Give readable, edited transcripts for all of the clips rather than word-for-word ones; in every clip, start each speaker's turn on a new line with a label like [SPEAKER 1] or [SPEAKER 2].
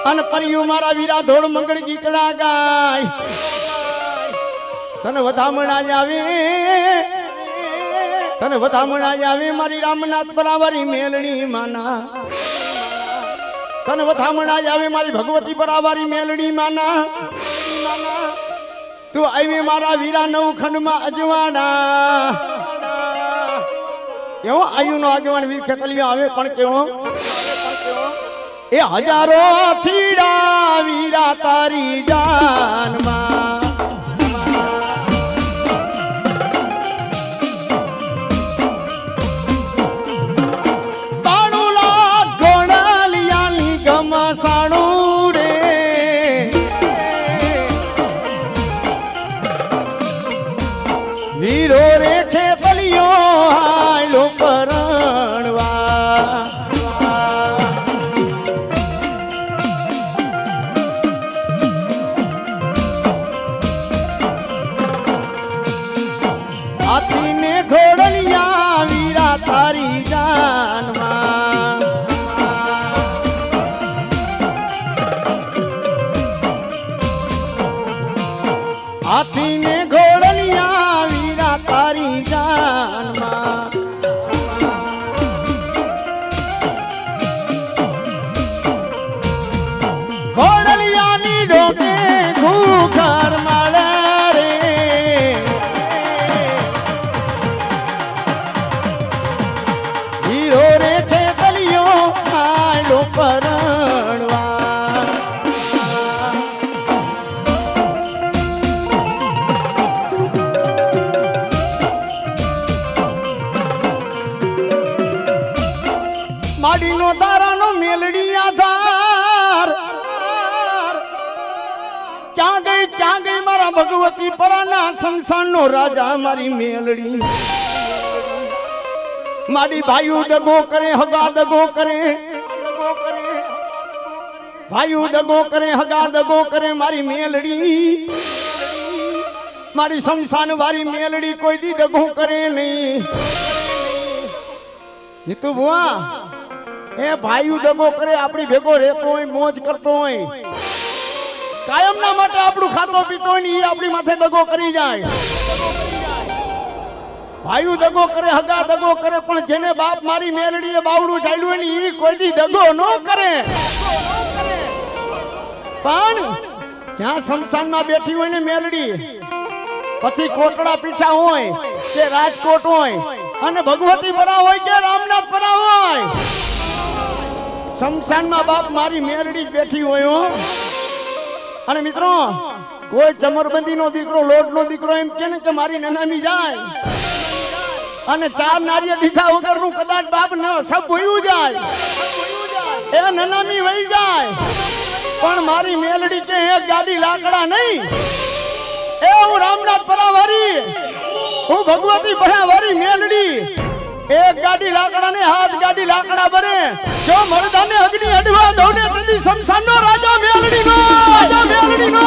[SPEAKER 1] અન પરિયું મારા વીરા ધોળ મંગળ ગીતડા ગાય તને વધામણા આવે તને વધામણા આવે મારી રામનાથ બરાબરી મેલડી માના તને વધામણા આવે મારી ભગવતી બરાબરી મેલડી માના તું આવી મારા વીરા નવ ખંડમાં અજવાડા એવો આયુનો આગેવાન વીર ખેતલિયો આવે પણ કેવો એ હજારો થીડા વીરા તારી જાનમાં તાણુલા ગોણાલિયાની ગમસાણું રે વીરો રે ખેતલિયો હાલો પરણવા હાથીને ઘોડલિયા વીરા તારી જાનમાં હાથીને ઘોડલિયા વીરા તારી જાનમાં ઘોડલિયાની ડોકે ઘૂઘર મળે રે હીરો રે ખેતલિયો આલો પરણવા માડીનો તારાનો મેલડી આધાર ક્યાં ગઈ મારા ભગવતી પરાના સંસારનો રાજા મારી મેલડી માડી ભાઈઓ દગો કરે હગા દગો કરે ભાઈઓ દગો કરે હગા દગો કરે મારી મેલડી મારી સંસાન વાળી મેલડી કોઈ દી દગો કરે નહીં જીતુ ભુવા એ ભાઈઓ દગો કરે આપણી ભેગો રહેતો હોય મોજ કરતો હોય કાયમના માટે આપણું ખાતો પીતો હોય ને એ આપણી માથે દગો કરી જાય ભાઈઓ દગો કરે હગા દગો કરે પણ જેને બાપ મારી મેલડીએ બાવડું ચાલ્યું હોય ને એ કોઈ દી દગો ન કરે પણ જ્યાં શમશાનમાં બેઠી હોય ને મેલડી પછી કોટડા પીઠા હોય કે રાજકોટ હોય અને ભગવતી પરા હોય કે રામનાથ પરા હોય શમશાનમાં બાપ મારી મેલડી બેઠી હોય હો અને મિત્રો કોઈ ચમરબંધી નો દીકરો લોટ નો દીકરો એમ કે ને કે મારી નનામી જાય અને ચાર નારિયેળ દીધા વગર નું કદાચ બાપ ન સબ ભૂયું જાય એ નનામી વહી જાય પણ મારી મેલડી કે એક ગાડી લાકડા નહીં એ હું રામનાથ પરાવારી હું ભગવતી પરાવારી મેલડી એક ગાડી લાકડા ને હાથ ગાડી લાકડા બને જો મરદાને અગ્નિ અડવા દોડે તેથી શમશાનનો રાજા મેલડી નો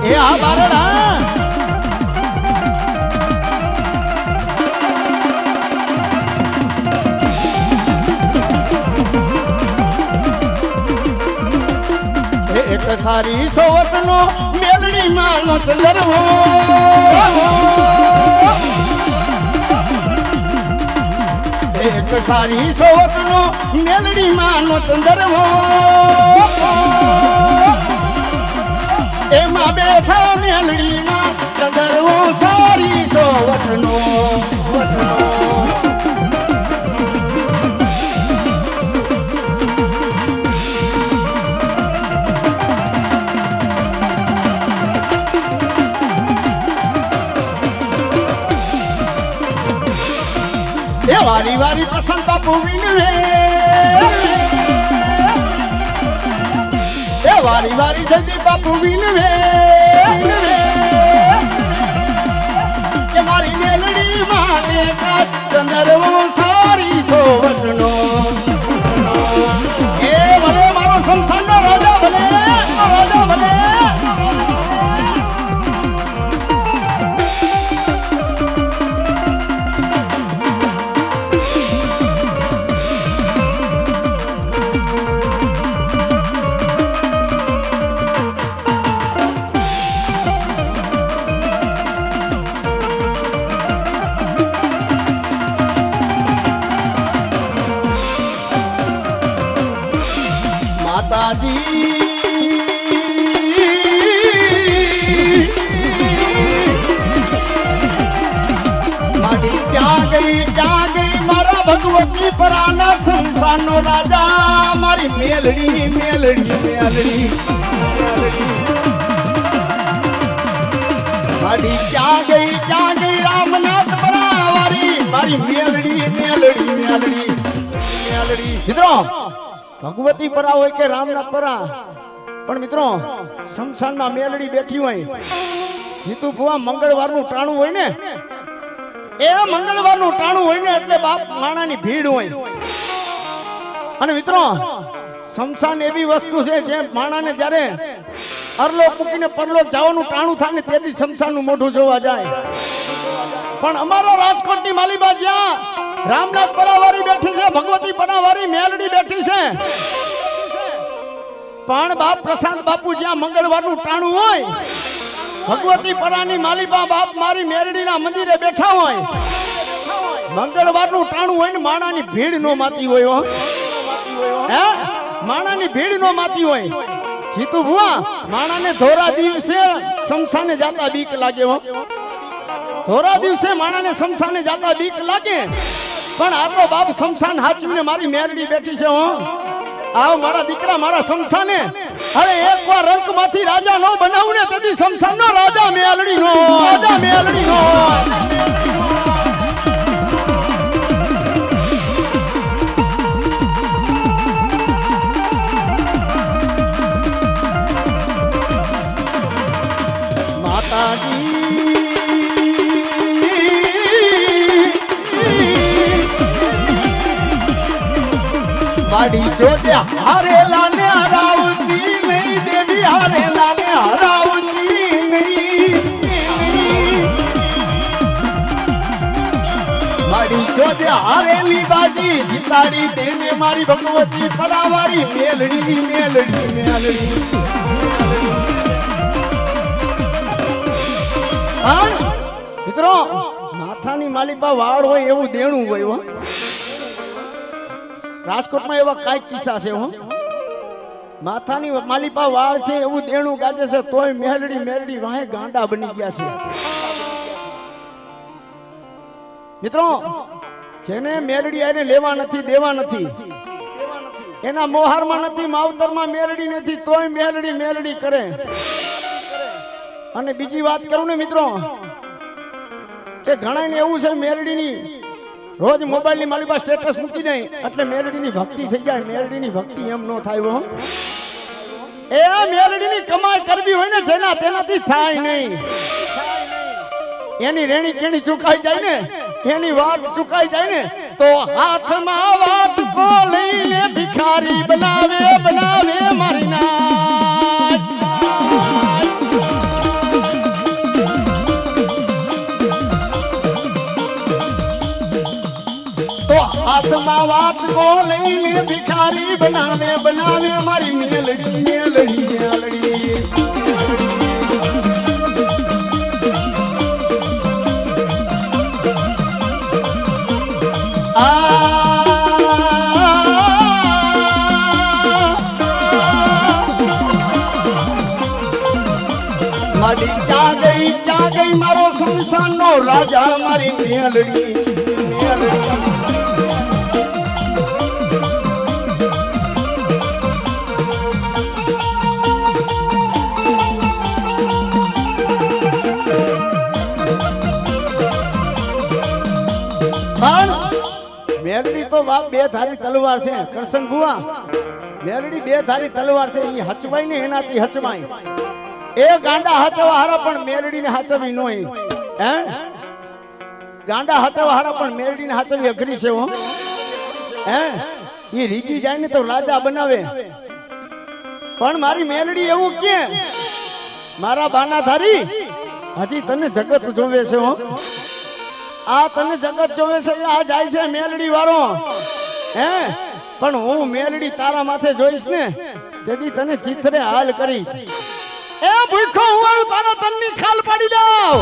[SPEAKER 1] એ આ બારડા એક સારી સોવટનો મેલડી માનો ચંદરવો એક સારી સોવટનો મેલડી માનો ચંદરવો એમાં બેઠા મેલડીમાં ચંદરવો સારી સોવટનો વારી વારી પસંદ બાપુ વિનવે એ વારી વારી જલ્દી બાપુ વિનવે કે મારી મેલડી માને ચંદરવો સારી સોવટનો એ ભલે મારો સંસારનો રાજા ભલે માતાજી મારી ક્યાં ગઈ મારા ભગવતી પરાના સંસારનો રાજા મારી મેલડી મેલડી મેલડી મારી ક્યાં ગઈ રામનાથ પરાવારી મારી મેલડી મેલડી મેલડી મેલડી મિત્રો ભગવતી પરા હોય કે રામનાથ પરા પણ મિત્રો શમશાનમાં મેલડી બેઠી હોય જીતુ ભુવા મંગળવારનું ટાણું હોય ને એ મંગળવારનું ટાણું હોય ને એટલે બાપ માણાની ભીડ હોય અને મિત્રો શમશાન એવી વસ્તુ છે જે માણાને જ્યારે અરલોક મૂકીને પરલોક જવાનું ટાણું થાય ને તેથી શમશાનનું મોઢું જોવા જાય પણ અમારા રાજકોટની માલીબા જ્યાં રામનાથ પરાવારી બેઠી છે ભગવતી પરાવારી મેલડી બેઠી છે પણ બાપ પ્રશાંત બાપુ જ્યાં મંગળવારનું ટાણું હોય ભગવતી પરાની માલીબા બાપ મારી મેલડીના મંદિરે બેઠા હોય મંગળવારનું ટાણું હોય ને માણાની ભીડ નો માતી હોય હે માણાની ભીડ નો માતી હોય જીતુ ભુવા માણાને ધોરા દિવસે શમશાને જાતા બીક લાગે હો ધોરા દિવસે માણાને શમશાને જાતા બીક લાગે પણ આ તો બાપ શમશાન હાચવીને મારી મેરડી બેઠી છે હો આવ મારા દીકરા મારા શમશાને અરે એકવાર રંકમાંથી રાજા નો બનાવું ને તેથી શમશાનનો રાજા મેલડી નો માડી જોડ્યા હારેલા ને હરાવતી નહીં દેવી હારેલા ને હરાવતી નહીં માડી જોડ્યા હારેલી બાજી જીતાડી તેને મારી ભગવતી પરાવારી મેલડી મેલડી મેલડી મિત્રો માથાની માલિપા વાળ હોય એવું દેણું હોય હો રાજકોટમાં એવા કઈ કિસ્સા છે હો માથાની માલિપા વાળ છે એવું દેણું ગાજે છે તોય મેલડી મેલડી વાહે ગાંડા બની ગયા છે મિત્રો જેને મેલડી આને લેવા નથી દેવા નથી એના મોહારમાં નથી માવતરમાં મેલડી નથી તોય મેલડી મેલડી કરે અને બીજી વાત કરું ને મિત્રો કે ઘણાને એવું છે મેલડીની રોજ મોબાઈલ ની મારી પાસે સ્ટેટસ મૂકી દે એટલે મેલડીની ભક્તિ થઈ જાય મેલડીની ભક્તિ એમ ન થાય હો એ મેલડીની કમાઈ કરવી હોય ને જેના તેનાથી થાય નહીં એની રેણી કેણી ચૂકાઈ જાય ને એની વાત ચૂકાઈ જાય ને તો હાથમાં વાત કો લઈને ભિખારી બનાવે બનાવે મારી નાચ હાથમાં વાત કો લઈને ભિખારી બનાવે બનાવે મારી મેલડી મેલડી મેલડી મારી ક્યાં ગઈ મારો સંસારનો રાજા મારી મેલડી મેલડી મેલડી તો બાપ બે ધારી તલવાર છે કરશન ભુવા મેલડી બે ધારી તલવાર છે ઈ હચવાય ને એનાથી હચવાય એ ગાંડા હચવા હારા પણ મેલડી ને હચવી નો હે ગાંડા હચવા હારા પણ મેલડી ને હચવી અઘરી છે હો હે ઈ રીકી જાય ને તો રાજા બનાવે પણ મારી મેલડી એવું કે મારા બાના ધારી હજી તને જગત જોવે છે હો આ તને જગત જોવે છે આ જાય છે મેલડી વાળો હે પણ હું મેલડી તારા માથે જોઈશ ને તેથી તને ચિત્રે હાલ કરીશ એ ભૂખો હું તારા તનની ખાલ પાડી દઉં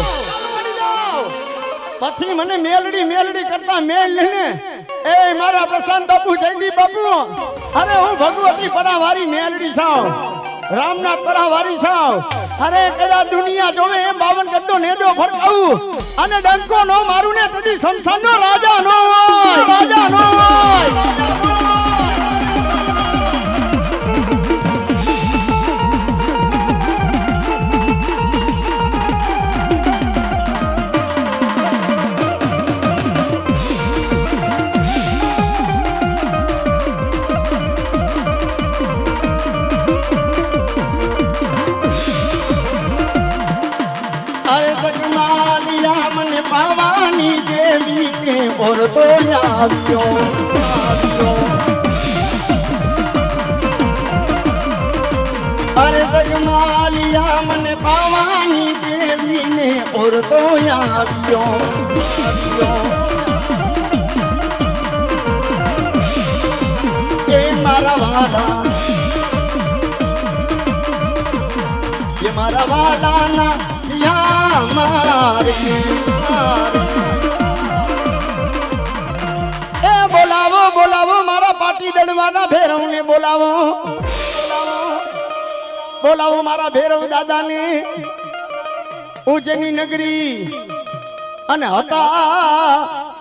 [SPEAKER 1] પછી મને મેલડી કરતા મેલ લઈને એ મારા પ્રશાંત બાપુ જયદીપ બાપુ અરે હું ભગવતી પરાવારી મેલડી સાવ રામનાથ પરાવારી સાવ અરે કદા દુનિયા જોવે એ 52 ગદ્દો નેદો ફરકાવું અને ડંકો નો મારું ને તદી સંસારનો રાજા નો હોય પાવાની દેવી ને ઓર તો આવ્યો અરે જગમાલિયા મને પાવાની દેવી ને ઓર તો આવ્યો એ મારા વાલા ના એ બોલાવો મારા પાટી દડવાના ભેરવને બોલાવો મારા ભેરવ દાદાને ઉજ્જૈની નગરી અને હતા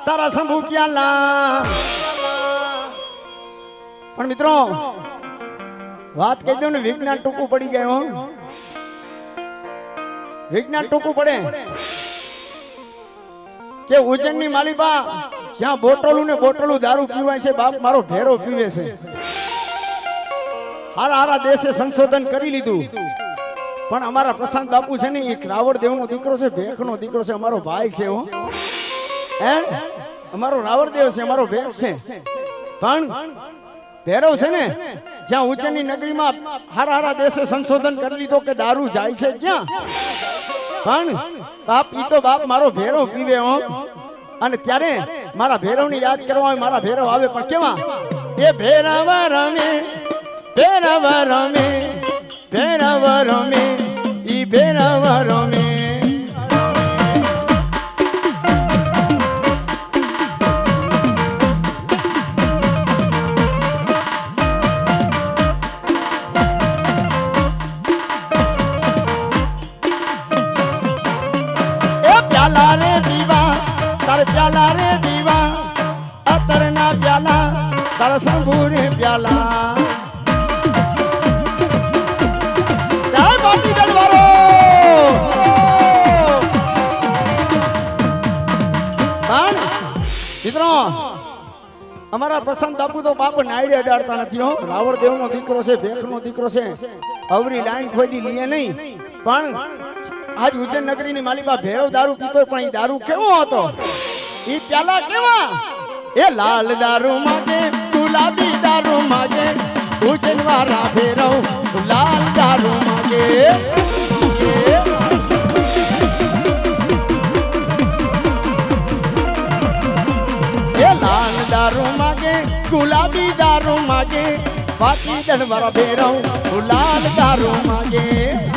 [SPEAKER 1] તારા શંભુ પ્યાલા પણ મિત્રો વાત કહી દઉં ને વિજ્ઞાન ટૂંકું પડી જાય હો વિજ્ઞાન ટૂંકું પડે કે ઉજ્જૈનની માલિબા જ્યાં બોટલું દારૂ પીવાય છે બાપ મારો ભેરો પીવે છે હારા દેશે સંશોધન કરી લીધું પણ અમારા પ્રશાંત બાપુ છે ને એક રાવણ દેવનો દીકરો છે ભેખનો દીકરો છે અમારો ભાઈ છે હો અમારો રાવણ દેવ છે અમારો ભેખ છે પણ ભેરવ છે ને જ્યાં ઉજ્જૈનની નગરીમાં હારા દેશે સંશોધન કરી લીધો કે દારૂ જાય છે ક્યાં પણ બાપ ઈ તો બાપ મારો ભેરો પીવે હો અને ત્યારે મારા ભેરવની યાદ કરવા આવે મારા ભેરવ આવે પણ કેવા એ ભેરવ રમે ઈ ભેરવ રમે प्याला रे दीवा अतरना प्याला तारा संभूरे प्याला जय बाटी दलवारो મિત્રો અમારા પ્રશાંત બાપુ તો બાપ નાયડે અડાડતા નથી હો રાવણ દેવનો દીકરો છે ભેખનો દીકરો છે અવરી લાઈન ખોદી લે નહીં પણ આજ ઉજ્જૈન નગરીની માલિકા ભેરવ દારૂ પીતો પણ એ દારૂ કેવો હતો ઈ પ્યાલા કેવા એ લાલ દારૂ માગે ગુલાબી દારૂ માગે ઉજ્જૈન વાળા ભેરવ લાલ દારૂ માગે એ લાલ દારૂ માગે ગુલાબી દારૂ માગે બાકી દન વાળા ભેરવ લાલ દારૂ માગે